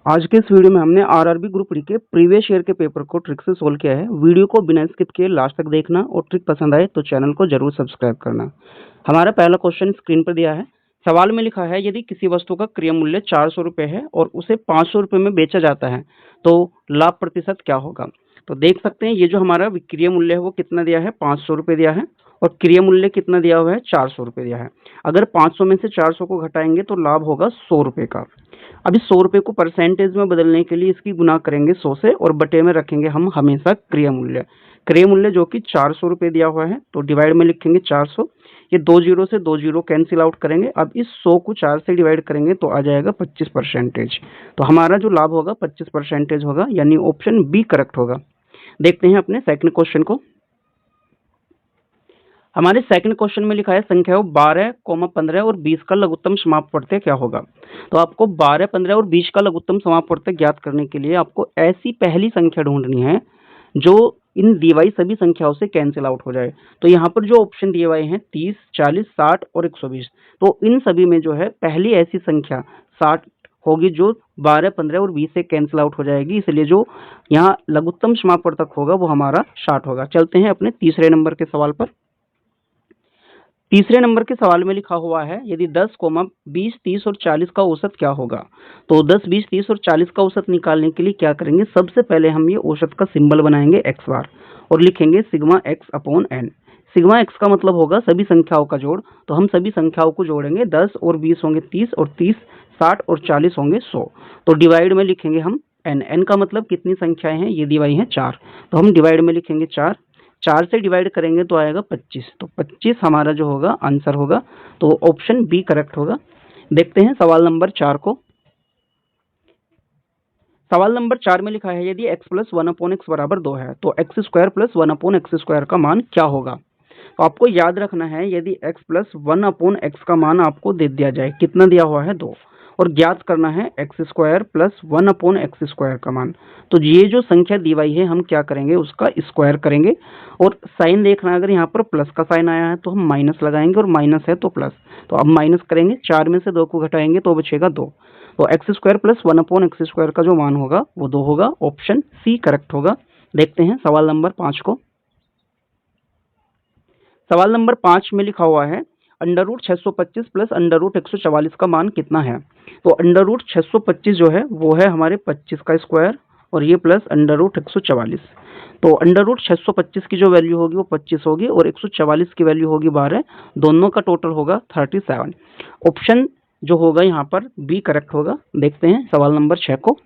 आज के इस वीडियो में हमने आरआरबी ग्रुप डी के प्रीवियस ईयर के पेपर को ट्रिक से सोल्व किया है। वीडियो को बिना स्किप किए लास्ट तक देखना और ट्रिक पसंद आए तो चैनल को जरूर सब्सक्राइब करना। हमारा पहला क्वेश्चन स्क्रीन पर दिया है। सवाल में लिखा है यदि किसी वस्तु का क्रय मूल्य 400 रुपये है और उसे 500 रुपये में बेचा जाता है तो लाभ प्रतिशत क्या होगा। तो देख सकते हैं ये जो हमारा विक्रय मूल्य है वो कितना दिया है, 500 रुपये दिया है और क्रय मूल्य कितना दिया हुआ है, 400 रुपये दिया है। अगर 500 में से 400 को घटाएंगे तो लाभ होगा 100 रुपये का। अब इस 100 रुपये को परसेंटेज में बदलने के लिए इसकी गुना करेंगे 100 से और बटे में रखेंगे हम हमेशा क्रय मूल्य जो कि 400 रुपये दिया हुआ है तो डिवाइड में लिखेंगे 400। ये 2 जीरो से 2 जीरो कैंसिल आउट करेंगे। अब इस 100 को 4 से डिवाइड करेंगे तो आ जाएगा 25%। तो हमारा जो लाभ होगा 25% होगा, यानी ऑप्शन बी करेक्ट होगा। देखते हैं अपने सेकंड क्वेश्चन को। हमारे सेकंड क्वेश्चन में लिखा है संख्या 12, 15 और 20 का लघुत्तम समाप्त प्रत्यय क्या होगा। तो आपको 12, 15 और 20 का लघुत्तम समाप्त प्रत्यय ज्ञात करने के लिए आपको ऐसी पहली संख्या ढूंढनी है जो इन दी हुई सभी संख्याओं से कैंसिल आउट हो जाए। तो यहाँ पर जो ऑप्शन दिए हुए हैं 30, 40, 60 और 120, तो इन सभी में जो है पहली ऐसी संख्या 60 होगी जो 12, 15 और 20 से कैंसिल आउट हो जाएगी, इसलिए जो यहाँ लघुत्तम समाप्त प्रत्यय होगा वो हमारा 60 होगा। चलते हैं अपने तीसरे नंबर के सवाल पर। तीसरे नंबर के सवाल में लिखा हुआ है यदि 10, 20, 30 और 40 का औसत क्या होगा। तो 10, 20, 30 और 40 का औसत निकालने के लिए क्या करेंगे, सबसे पहले हम ये औसत का सिंबल बनाएंगे x बार और लिखेंगे sigma x upon n। Sigma x का मतलब होगा सभी संख्याओं का जोड़, तो हम सभी संख्याओं को जोड़ेंगे। 10 और 20 होंगे 30 और 30 60 और 40 होंगे 100। तो डिवाइड में लिखेंगे हम n का मतलब कितनी संख्याएं हैं, ये दी हुई हैं 4, तो हम डिवाइड में लिखेंगे 4 से डिवाइड करेंगे तो आएगा 25। तो 25 हमारा जो होगा आंसर होगा, तो ऑप्शन बी करेक्ट होगा। देखते हैं सवाल नंबर 4 को। सवाल नंबर 4 में लिखा है यदि x प्लस 1/x बराबर 2 है तो x square plus 1/x square का मान क्या होगा। तो आपको याद रखना है यदि x प्लस 1/x का मान आपको दे दिया जाए, कितना दिया हुआ है 2, और ज्ञात करना है x square plus 1/x square का मान। तो ये जो संख्या दी हुई है हम क्या करेंगे, उसका स्क्वायर करेंगे। और साइन देखना, अगर यहाँ पर प्लस का साइन आया है तो हम माइनस लगाएंगे और माइनस है तो प्लस, तो अब माइनस करेंगे, 4 में से 2 को घटाएंगे तो बचेगा 2। तो x square plus 1/x square का जो मान होगा वो 2 होगा। ऑप्शन सी करेक्ट होगा। देखते हैं सवाल नंबर 5 को। सवाल नंबर 5 में लिखा हुआ है under root 625 plus under root 144 का मान कितना है। तो अंडर रूट 625 जो है वो है हमारे 25 का स्क्वायर और ये प्लस अंडर रूट 144। तो अंडर रूट 625 की जो वैल्यू होगी वो 25 होगी और 144 की वैल्यू होगी 12, दोनों का टोटल होगा 37। ऑप्शन जो होगा यहाँ पर बी करेक्ट होगा। देखते हैं सवाल नंबर 6 को।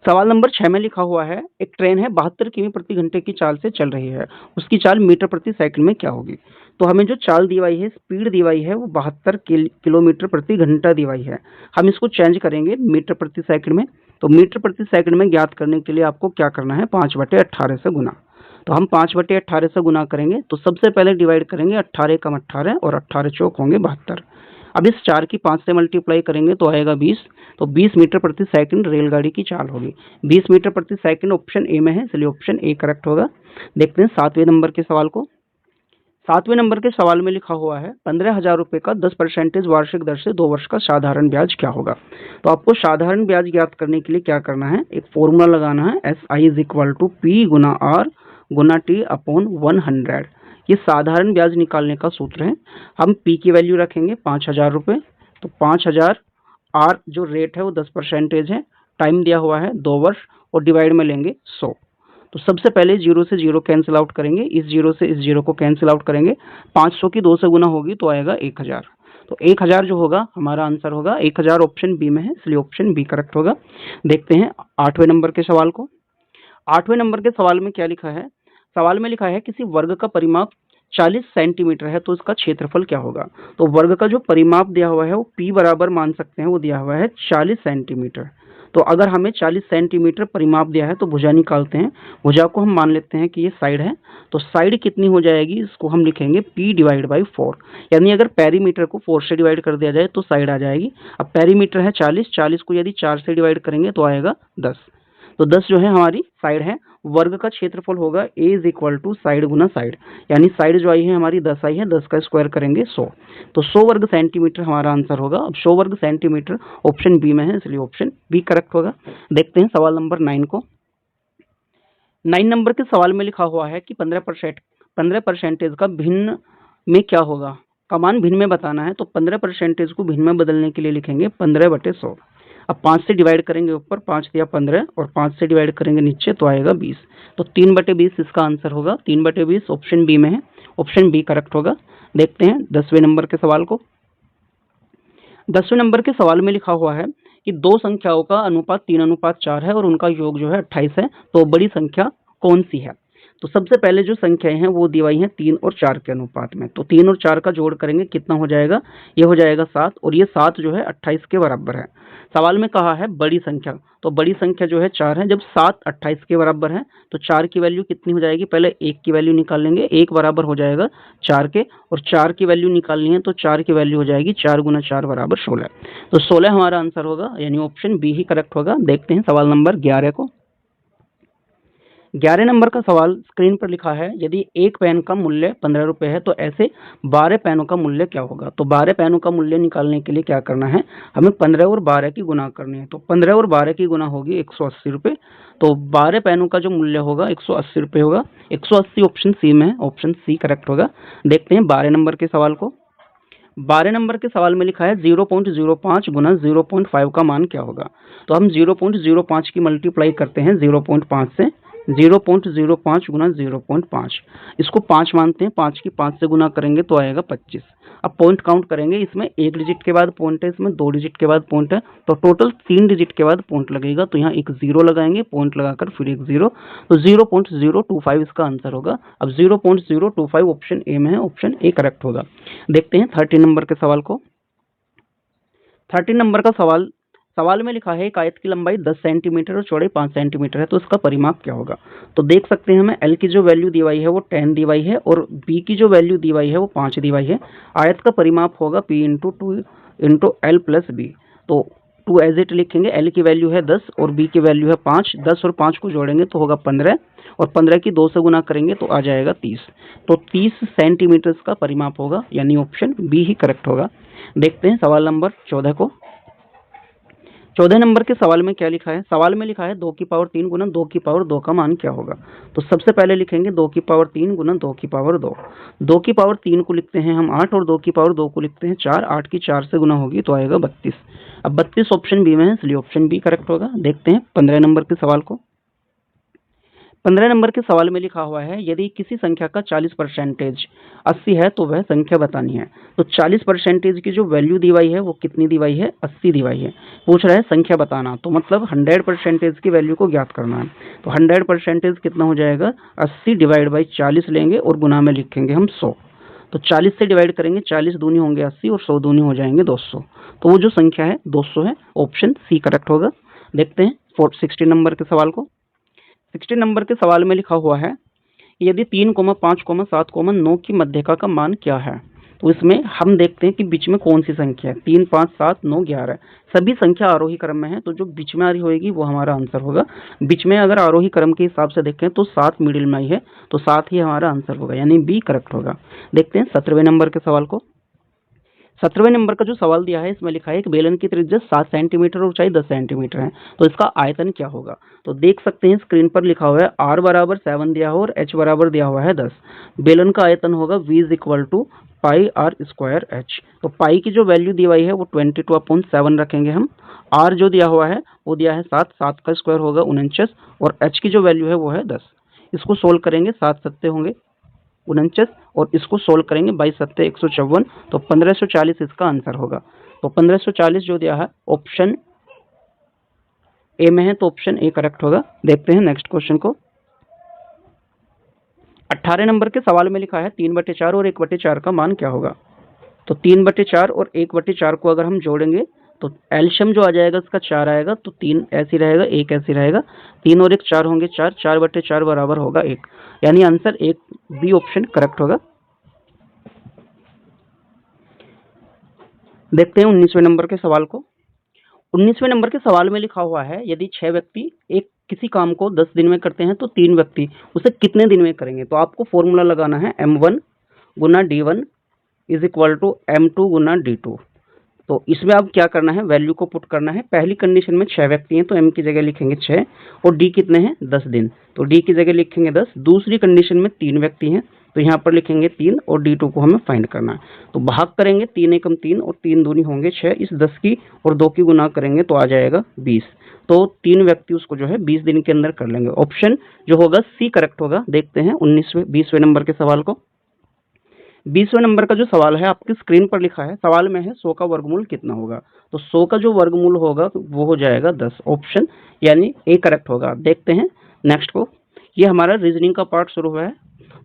सवाल नंबर 6 में लिखा हुआ है एक ट्रेन है 72 किमी प्रति घंटे की चाल से चल रही है, उसकी चाल मीटर प्रति सेकंड में क्या होगी। तो हमें जो चाल दी हुई है, स्पीड दी हुई है वो 72 किलोमीटर प्रति घंटा दी हुई है। हम इसको चेंज करेंगे मीटर प्रति सेकंड में। तो मीटर प्रति सेकंड में ज्ञात करने के लिए आपको क्या करना है, 5/18 से गुना। तो हम 5/18 से गुना करेंगे तो सबसे पहले डिवाइड करेंगे 18 कम 18 और 18 चौक होंगे 72। अब इस 4 की 5 से मल्टीप्लाई करेंगे तो आएगा 20। तो 20 मीटर प्रति सेकंड रेलगाड़ी की चाल होगी। 20 मीटर प्रति सेकंड ऑप्शन ए में है, इसलिए ऑप्शन ए करेक्ट होगा। देखते हैं 7वें नंबर के सवाल को। 7वें नंबर के सवाल में लिखा हुआ है 15,000 रुपये का 10% वार्षिक दर से 2 वर्ष का साधारण ब्याज क्या होगा। तो आपको साधारण ब्याज ज्ञात करने के लिए क्या करना है, एक फॉर्मूला लगाना है, SI = P गुना R गुना T अपॉन 100। ये साधारण ब्याज निकालने का सूत्र है। हम P की वैल्यू रखेंगे 5,000 रुपये। तो 5,000 R जो रेट है वो 10% है, टाइम दिया हुआ है 2 वर्ष और डिवाइड में लेंगे 100। तो सबसे पहले 0 से 0 कैंसिल आउट करेंगे, इस 0 से इस 0 को कैंसिल आउट करेंगे। 500 की 2 से गुना होगी तो आएगा 1000। तो 1000 जो होगा हमारा आंसर होगा। 1000 ऑप्शन बी में है, इसलिए ऑप्शन बी करेक्ट होगा। देखते हैं 8वें नंबर के सवाल को। 8वें नंबर के सवाल में क्या लिखा है, सवाल में लिखा है किसी वर्ग का परिमाप 40 सेंटीमीटर है तो इसका क्षेत्रफल क्या होगा। तो वर्ग का जो परिमाप दिया हुआ है वो P बराबर मान सकते हैं, वो दिया हुआ है 40 सेंटीमीटर। तो अगर हमें 40 सेंटीमीटर परिमाप दिया है तो भुजा निकालते हैं। भुजा को हम मान लेते हैं कि ये साइड है, तो साइड कितनी हो जाएगी, इसको हम लिखेंगे P/4। यानी अगर पेरीमीटर को 4 से डिवाइड कर दिया जाए तो साइड आ जाएगी। अब पेरीमीटर है 40, 40 को यदि 4 से डिवाइड करेंगे तो आएगा 10। तो 10 जो है हमारी साइड है। वर्ग का क्षेत्रफल होगा a is equal to side गुना साइड, यानी साइड जो आई है हमारी 10 आई है, 10 का स्क्वायर करेंगे 100, तो 100 वर्ग सेंटीमीटर हमारा आंसर होगा। अब 100 वर्ग सेंटीमीटर ऑप्शन बी में है, इसलिए ऑप्शन बी करेक्ट होगा। देखते हैं सवाल नंबर 9 को। 9 नंबर के सवाल में लिखा हुआ है कि 15% का भिन्न में क्या होगा, का मान भिन्न में बताना है। तो 15% को भिन्न में बदलने के लिए लिखेंगे 15/100। अब 5 से डिवाइड करेंगे ऊपर, 5 दिया 15, और 5 से डिवाइड करेंगे नीचे तो आएगा 20, तो 3/20 इसका आंसर होगा। 3/20 ऑप्शन बी में है, ऑप्शन बी करेक्ट होगा। देखते हैं 10वें नंबर के सवाल को। 10वें नंबर के सवाल में लिखा हुआ है कि दो संख्याओं का अनुपात 3:4 है और उनका योग जो है 28 है, तो बड़ी संख्या कौन सी है। तो सबसे पहले जो संख्याएं हैं वो दी हुई हैं 3 और 4 के अनुपात में, तो 3 और 4 का जोड़ करेंगे कितना हो जाएगा, ये हो जाएगा 7, और ये 7 जो है 28 के बराबर है। सवाल में कहा है बड़ी संख्या, तो बड़ी संख्या जो है 4 है। जब 7 28 के बराबर है तो 4 की वैल्यू कितनी हो जाएगी, पहले 1 की वैल्यू निकाल लेंगे, 1 बराबर हो जाएगा 4 के, और 4 की वैल्यू निकालनी है तो 4 की वैल्यू हो जाएगी 4 गुना 4 बराबर 16, तो 16 हमारा आंसर होगा, यानी ऑप्शन बी ही करेक्ट होगा। देखते हैं सवाल नंबर 11 को। 11 नंबर का सवाल स्क्रीन पर लिखा है, यदि एक पेन का मूल्य 15 रुपए है तो ऐसे 12 पेनों का मूल्य क्या होगा। तो 12 पेनों का मूल्य निकालने के लिए क्या करना है, हमें 15 और 12 की गुना करनी है। तो 15 और 12 की गुना होगी 180 रुपए, तो 12 पेनों का जो मूल्य होगा 180 रुपए होगा। 180 ऑप्शन सी में है, ऑप्शन सी करेक्ट होगा। देखते हैं 12 नंबर के सवाल को। 12 नंबर के सवाल में लिखा है 0.05 गुना 0.5 का मान क्या होगा। तो हम 0.05 की मल्टीप्लाई करते हैं 0.5 से, 0.05 गुना 0.5, इसको 5 मानते हैं, 5 की 5 से गुना करेंगे तो आएगा 25। अब पॉइंट काउंट करेंगे, इसमें 1 डिजिट के बाद पॉइंट है, इसमें 2 डिजिट के बाद पॉइंट है, तो टोटल 3 डिजिट के बाद पॉइंट लगेगा, तो यहाँ एक 0 लगाएंगे, पॉइंट लगाकर फिर एक 0, तो 0.025 इसका आंसर होगा। अब 0.025 ऑप्शन ए में है, ऑप्शन ए करेक्ट होगा। देखते हैं 13 नंबर के सवाल को। 13 नंबर का सवाल में लिखा है एक आयत की लंबाई 10 सेंटीमीटर और चौड़ाई 5 सेंटीमीटर है, तो इसका परिमाप क्या होगा। तो देख सकते हैं हमें एल की जो वैल्यू दी हुई है वो 10 दी हुई है, और बी की जो वैल्यू दी हुई है वो 5 दी हुई है। आयत का परिमाप होगा P into 2 into L plus B, तो 2 एज इट लिखेंगे, एल की वैल्यू है 10 और बी की वैल्यू है 5, 10 और 5 को जोड़ेंगे तो होगा 15, और 15 की 2 से गुना करेंगे तो आ जाएगा 30, तो 30 सेंटीमीटर का परिमाप होगा, यानी ऑप्शन बी ही करेक्ट होगा। देखते हैं सवाल नंबर 14 को। 14 नंबर के सवाल में क्या लिखा है, सवाल में लिखा है 2 की पावर 3 गुना 2 की पावर 2 का मान क्या होगा। तो सबसे पहले लिखेंगे 2 की पावर 3 गुना 2 की पावर 2, 2 की पावर 3 को लिखते हैं हम 8, और 2 की पावर 2 को लिखते हैं 4, 8 की 4 से गुना होगी तो आएगा 32। अब 32 ऑप्शन बी में है, इसलिए ऑप्शन बी करेक्ट होगा। देखते हैं 15 नंबर के सवाल को। 15 नंबर के सवाल में लिखा हुआ है, यदि किसी संख्या का 40% 80 है तो वह संख्या बतानी है। तो 40% की जो वैल्यू दी हुई है वो कितनी दी हुई है, 80 दी हुई है। पूछ रहा है संख्या बताना, तो मतलब 100% की वैल्यू को ज्ञात करना है। तो 100% कितना हो जाएगा, 80 डिवाइड बाई 40 लेंगे और गुना में लिखेंगे हम 100, तो 40 से डिवाइड करेंगे, 40 दूनी होंगे 80 और 100 दूनी हो जाएंगे 200, तो वो जो संख्या है 200 है, ऑप्शन सी करेक्ट होगा। देखते हैं 16 नंबर के सवाल को। 16 नंबर के सवाल में लिखा हुआ है, यदि 3, 5, 7, 9 की मध्यका का मान क्या है। तो इसमें हम देखते हैं कि बीच में कौन सी संख्या है, 3, 5, 7, 9, 11, सभी संख्या आरोही क्रम में है, तो जो बीच में आ रही होगी वो हमारा आंसर होगा। बीच में अगर आरोही क्रम के हिसाब से देखें तो 7 मिडिल में ही है, तो 7 ही हमारा आंसर होगा, यानी बी करेक्ट होगा। देखते हैं 17वें नंबर के सवाल को। 17वें नंबर का जो सवाल दिया है इसमें लिखा है एक बेलन की त्रिज्या 7 सेंटीमीटर और ऊंचाई 10 सेंटीमीटर है, तो इसका आयतन क्या होगा। तो देख सकते हैं स्क्रीन पर लिखा हुआ है r बराबर 7 दिया हुआ और h बराबर दिया हुआ है 10। बेलन का आयतन होगा v is equal to pi r square h. तो पाई की जो वैल्यू दी हुई है वो 22/7 रखेंगे हम। r जो दिया हुआ है वो दिया है 7, 7 का स्क्वायर होगा 49, और h की जो वैल्यू है वो है 10। इसको सोल्व करेंगे, 7 सत्ते होंगे 49, और इसको सोल्व करेंगे 22 सत्ते 154, तो 1540 इसका आंसर होगा। तो 1540 जो दिया है ऑप्शन ए में है, तो ऑप्शन ए करेक्ट होगा। देखते हैं नेक्स्ट क्वेश्चन को। 18 नंबर के सवाल में लिखा है 3/4 और 1/4 का मान क्या होगा। तो 3/4 और 1/4 को अगर हम जोड़ेंगे तो एलशियम जो आ जाएगा इसका 4 आएगा, तो 3 ऐसे रहेगा, 1 ऐसे रहेगा, 3 और 1 4 होंगे 4, 4/4 बराबर होगा 1, यानी आंसर 1 बी ऑप्शन करेक्ट होगा। देखते हैं 19वें नंबर के सवाल को। 19वें नंबर के सवाल में लिखा हुआ है, यदि 6 व्यक्ति एक किसी काम को 10 दिन में करते हैं तो 3 व्यक्ति उसे कितने दिन में करेंगे? तो आपको फॉर्मूला लगाना है M1 गुना D1 is equal to M2 गुना D2। तो इसमें अब क्या करना है, वैल्यू को पुट करना है। पहली कंडीशन में 6 व्यक्ति हैं तो M की जगह लिखेंगे 6 और D कितने हैं 10 दिन, तो D की जगह लिखेंगे 10। दूसरी कंडीशन में 3 व्यक्ति हैं तो यहाँ पर लिखेंगे 3 और D2 को हमें फाइंड करना है। तो भाग करेंगे 3 एकम 3 और 3 दूनी होंगे 6, इस 10 की और 2 की गुना करेंगे तो आ जाएगा 20। तो 3 व्यक्ति उसको जो है 20 दिन के अंदर कर लेंगे। ऑप्शन जो होगा सी करेक्ट होगा। देखते हैं 20वें नंबर के सवाल को। 20वें नंबर का जो सवाल है आपकी स्क्रीन पर लिखा है, सवाल में है 100 का वर्गमूल कितना होगा। तो 100 का जो वर्गमूल होगा वो हो जाएगा 10। ऑप्शन यानी ए करेक्ट होगा। देखते हैं नेक्स्ट को। ये हमारा रीजनिंग का पार्ट शुरू हुआ है।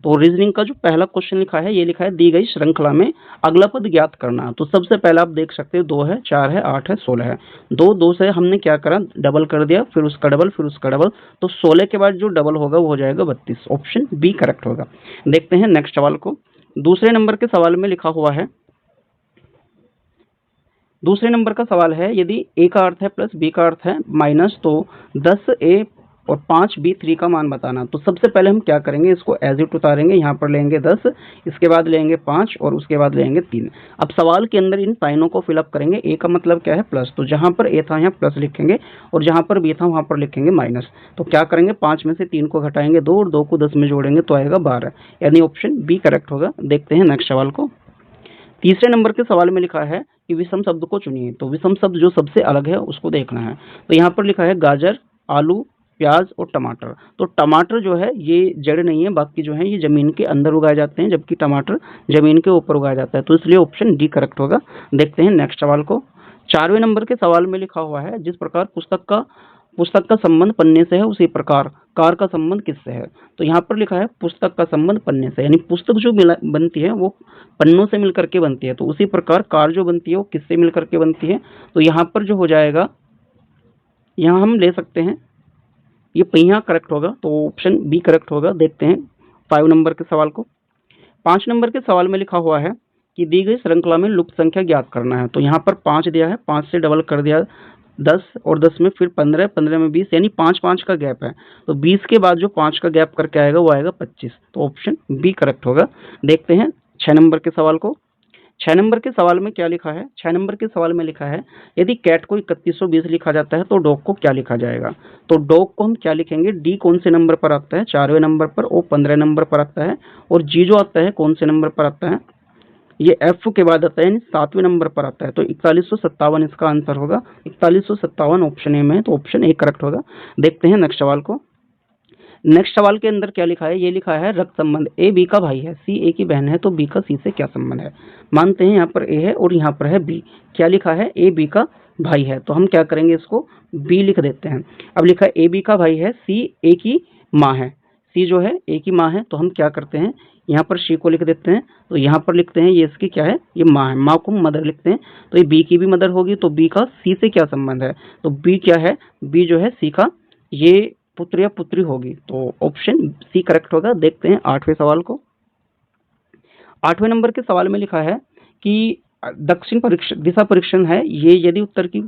तो रीजनिंग का जो पहला क्वेश्चन लिखा है, ये लिखा है दी गई श्रृंखला में अगला पद ज्ञात करना। तो सबसे पहले आप देख सकते हो 2 है, 4 है, 8 है, 16 है। 2 से हमने क्या करा, डबल कर दिया, फिर उसका डबल, फिर उसका डबल। तो 16 के बाद जो डबल होगा वो हो जाएगा 32। ऑप्शन बी करेक्ट होगा। देखते हैं नेक्स्ट सवाल को। दूसरे नंबर के सवाल में लिखा हुआ है, दूसरे नंबर का सवाल है यदि a का अर्थ है प्लस b का अर्थ है माइनस, तो 10a और 5b3 का मान बताना। तो सबसे पहले हम क्या करेंगे, इसको एज इट उतारेंगे। यहाँ पर लेंगे 10, इसके बाद लेंगे 5 और उसके बाद लेंगे 3। अब सवाल के अंदर इन साइनों को फिलअप करेंगे। a का मतलब क्या है प्लस, तो जहाँ पर a था यहाँ प्लस लिखेंगे और जहाँ पर b था वहाँ पर लिखेंगे माइनस। तो क्या करेंगे, 5 में से 3 को घटाएंगे 2 और 2 को 10 में जोड़ेंगे तो आएगा 12, यानी ऑप्शन बी करेक्ट होगा। देखते हैं नेक्स्ट सवाल को। तीसरे नंबर के सवाल में लिखा है कि विषम शब्द को चुनिए। तो विषम शब्द जो सबसे अलग है उसको देखना है। तो यहाँ पर लिखा है गाजर, आलू, प्याज और टमाटर। तो टमाटर जो है ये जड़ नहीं है, बाकी जो है ये जमीन के अंदर उगाए जाते हैं, जबकि टमाटर जमीन के ऊपर उगाया जाता है। तो इसलिए ऑप्शन डी करेक्ट होगा। देखते हैं नेक्स्ट सवाल को। 4वें नंबर के सवाल में लिखा हुआ है जिस प्रकार पुस्तक का संबंध पन्ने से है उसी प्रकार कार का संबंध किससे है। तो यहाँ पर लिखा है पुस्तक का संबंध पन्ने से, यानी पुस्तक जो बनती है वो पन्नों से मिलकर के बनती है। तो उसी प्रकार कार जो बनती है वो किससे मिलकर के बनती है। तो यहाँ पर जो हो जाएगा, यहाँ हम ले सकते हैं ये पहिया करेक्ट होगा। तो ऑप्शन बी करेक्ट होगा। देखते हैं 5 नंबर के सवाल को। 5 नंबर के सवाल में लिखा हुआ है कि दी गई श्रृंखला में लुप्त संख्या ज्ञात करना है। तो यहाँ पर 5 दिया है, 5 से डबल कर दिया 10 और 10 में फिर 15, 15 में 20, यानी 5 का गैप है। तो 20 के बाद जो 5 का गैप करके आएगा वो आएगा 25। तो ऑप्शन बी करेक्ट होगा। देखते हैं 6 नंबर के सवाल को। 6 नंबर के सवाल में क्या लिखा है, 6 नंबर के सवाल में लिखा है यदि कैट को 3120 लिखा जाता है तो डॉग को क्या लिखा जाएगा। तो डॉग को हम क्या लिखेंगे, डी कौन से नंबर पर आता है, 4वें नंबर पर, ओ 15 नंबर पर आता है और जी जो आता है कौन से नंबर पर आता है, ये एफ के बाद आता है, यानी 7वें नंबर पर आता है। तो 4157 इसका आंसर होगा। 4157 ऑप्शन ए में है, तो ऑप्शन ए करेक्ट होगा। देखते हैं नेक्स्ट सवाल को। नेक्स्ट सवाल के अंदर क्या लिखा है, ये लिखा है रक्त संबंध ए बी का भाई है, सी ए की बहन है, तो बी का सी से क्या संबंध है। मानते हैं यहाँ पर ए है और यहाँ पर है बी। क्या लिखा है, ए बी का भाई है, तो हम क्या करेंगे, इसको बी लिख देते हैं। अब लिखा है ए बी का भाई है, सी ए की माँ है, सी जो है ए की माँ है, तो हम क्या करते हैं, यहाँ पर सी को लिख देते हैं। तो यहाँ पर लिखते हैं ये इसकी क्या है, ये माँ है, माँ को मदर लिखते हैं। तो ये बी की भी मदर होगी, तो बी का सी से क्या संबंध है, तो बी क्या है, बी जो है सी का ये पुत्र या पुत्री होगी। तो ऑप्शन सी करेक्ट होगा। देखते हैं 8वें सवाल को। 8वें नंबर के सवाल में लिखा है कि दक्षिण दिशा परीक्षण है, ये यदि उत्तर की